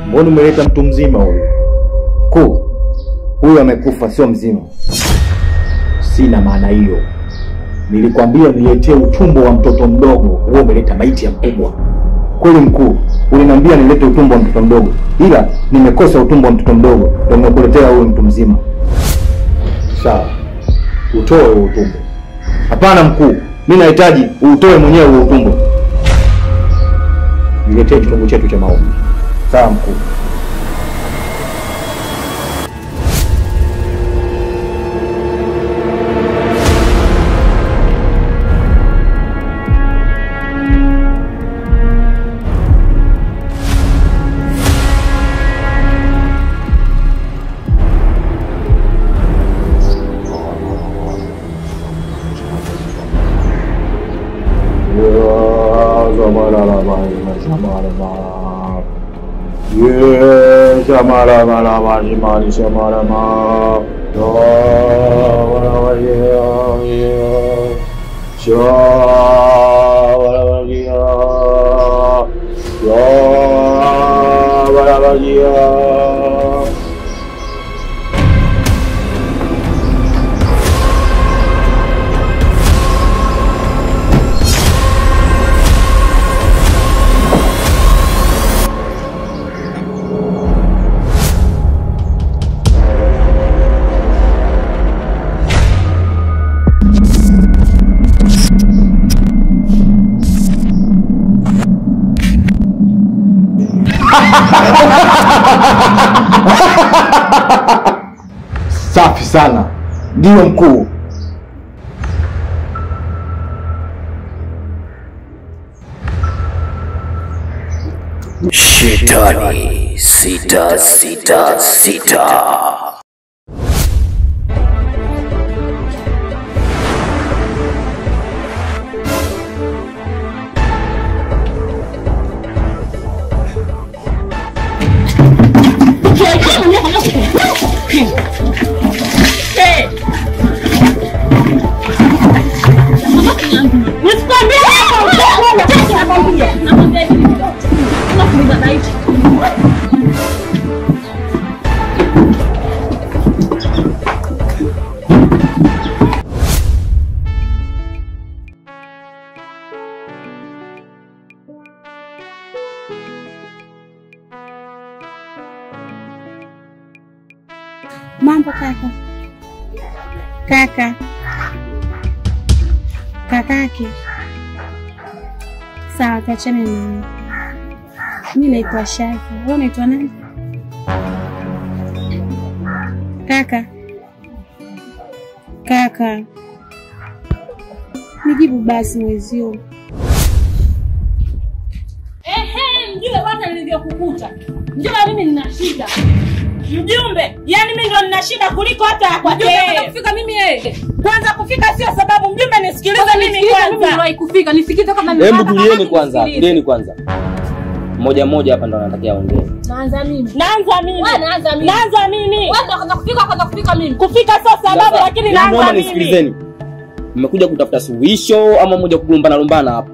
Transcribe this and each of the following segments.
Mbona umeleta mtu mzima huyu? Huyu amekufa sio mzima. Sina maana hiyo. Nilikwambia niletee utumbo wa mtoto mdogo, wewe umeleta maiti ya mkubwa. Kweli mkuu, uliniambia nilete utumbo wa mtoto mdogo, ila nimekosa utumbo wa mtoto mdogo, ndio nimekuletea huyu mtu mzima. Sawa. Utoe huo utumbo. Hapana mkuu, mimi nahitaji utoe mwenyewe huo utumbo. Niletee kitungu chetu cha maombi. Sawa mkuu. Safi sana. Ndio mkuu. Shetani 666. Mambo kaka. Kakake. Sawa, tuachane na. Mimi naitwa Shafi. Wewe unaitwa nani? Kaka. Nijibu basi mwezio. Mjumbe bwana nilivyokukuta. Mjumbe mimi nina shida. Mjumbe, yani mimi ndo nina shida kuliko hata kwa yeye. Kufika mimi yeye. Kwanza kufika sio sababu, mjumbe nisikilize mimi kwanza. Mimi ndio kufika, nisikize kama mimi. Hebu tulieni kwanza. Mmoja hapa ndo anatakia ongea. Naanza mimi. Naanza mimi. Wewe ndo kufika mimi. Kufika sio sababu lakini naanza mimi. Nisikilizeni. Mmekuja kutafuta suluhisho ama mmoja kugombana hapa?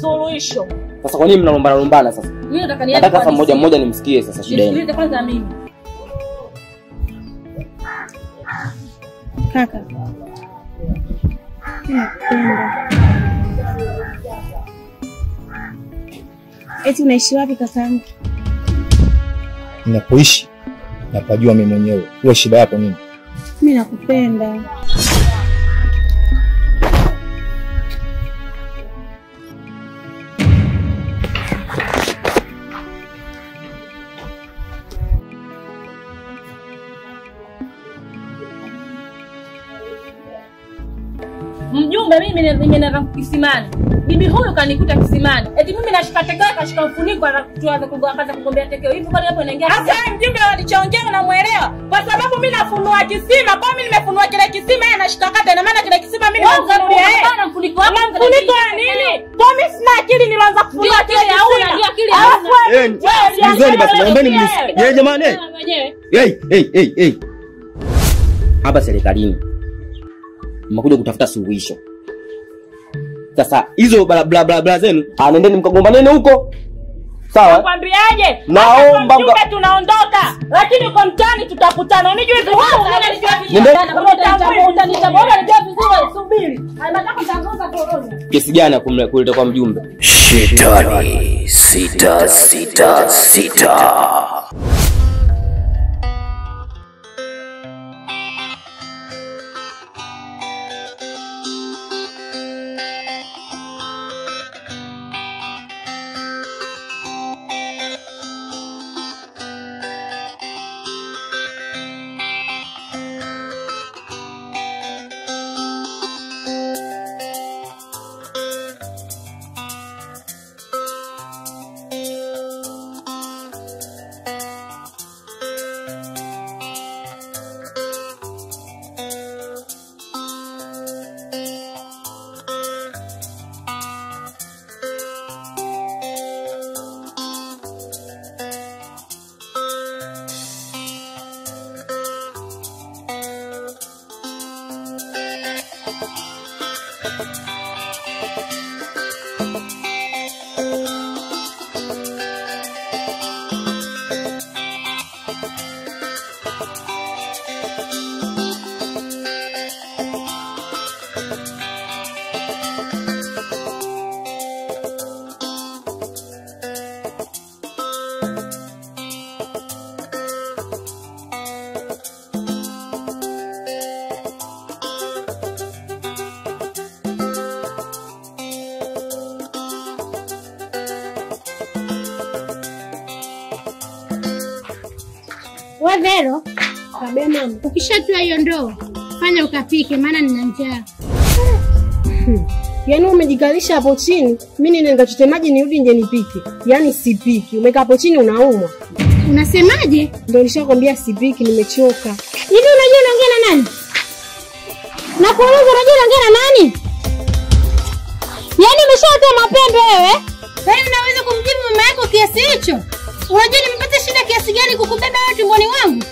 Suluhisho. Sasa kwa nini mnalombana sasa? Mimi nataka sasa mmoja nimsikie sasa shida yenu. Nisikilize kwanza mimi. Kaka. Napenda. Eti unaishi wapi kakangu? Ninapoishi napajua mimi mwenyewe. Wewe shida yako nini? Mimi nakupenda. Mjumbe mimi nimeenda kisimani. Bibi huyu kanikuta kisimani. Eti mimi nashika tekeo kashika mfuniko tuanze kugombea kugombea tekeo. Hivi kwani hapo inaingia? Sasa mjumbe walichoongea unamuelewa? Kwa sababu mimi nafunua kisima, kwa mimi nimefunua kile kisima yeye anashika kata na maana kile kisima mimi nimemzanulia yeye. Bana mfuniko wako mfuniko nini? Kwa mimi sina akili nianza kufunua kile hauna. Ndio akili hauna. Sikizeni basi naombeni mnisikie jamani. Hey. Hapa serikalini mmekuja kutafuta suluhisho. Sasa hizo bla zenu, nendeni mkagombane huko. Sawa? Nakwambiaje? Naomba mjumbe tunaondoka. Lakini kwa mtani tutakutana. Unijui vizuri. Unanijua vizuri. Utanitambua unanijua vizuri. Subiri. Nataka kutangaza korona. Kesi gani ya kuleta kwa mjumbe? Shetani 666. Wavero, kabema, ukishatua hiyo ndoo, fanya ukapike maana nina njaa. Yaani umejikalisha hapo chini, mimi nenda chote maji nirudi nje nipike. Yaani sipiki. Umekaa hapo chini unaumwa. Unasemaje? Ndio nishakwambia sipiki, nimechoka. Hivi unajua unaongea na nani? Nakuuliza unajua unaongea na nani? Yaani umeshatoa mapembe wewe? Wewe unaweza kumjibu mama yako kiasi hicho? Unajua nimepata shida kiasi gani kukubeba wewe tumboni wangu?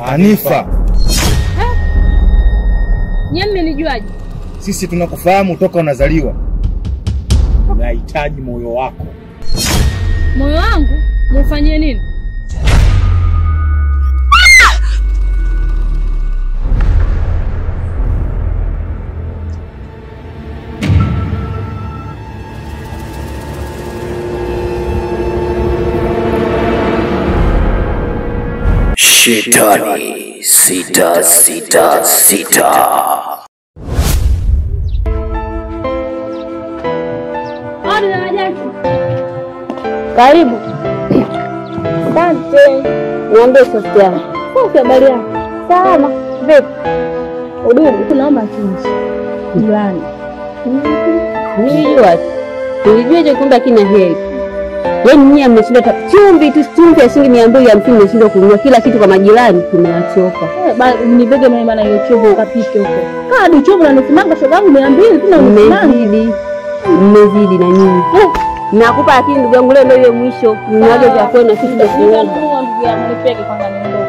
Hanifa, Nyie mmenijuaje? sisi tunakufahamu toka unazaliwa. Tunahitaji moyo wako. Moyo wangu mufanyie nini? Shetani 666. Karibu. Asante. Niambie sosi yangu. Sosi habari yako? Salama. Vipi? Udugu tunaomba chumvi. Jirani. Nilijua. Nilijua kumbe kina heri. Yaani nyinyi mmeshinda chumvi tu chumvi ya shilingi 250 mmeshinda kununua kila kitu kwa majirani tumewachoka. Nibege mimi maana hiyo chumvi ukapike huko. Kadi chumvi na nisimanga shogangu 200 tuna mmezidi. Mmezidi na nyinyi. Nakupa lakini ndugu yangu leo ndio ile mwisho. Mnaje vya kwenu na sisi ndio kuomba. Ndugu yangu nipeke kwanza niondoke.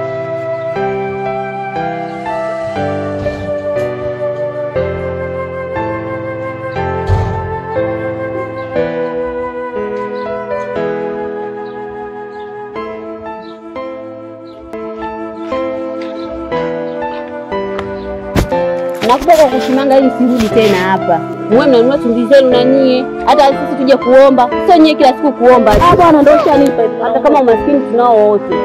Nakubaka kushimanga ili sirudi tena hapa. Mwe mnanunua chumvi zenu na nyie. Hata sisi tuje kuomba. Sio nyie kila siku kuomba. Ah bwana ndio ushanipa. Hata kama umaskini tunao wote.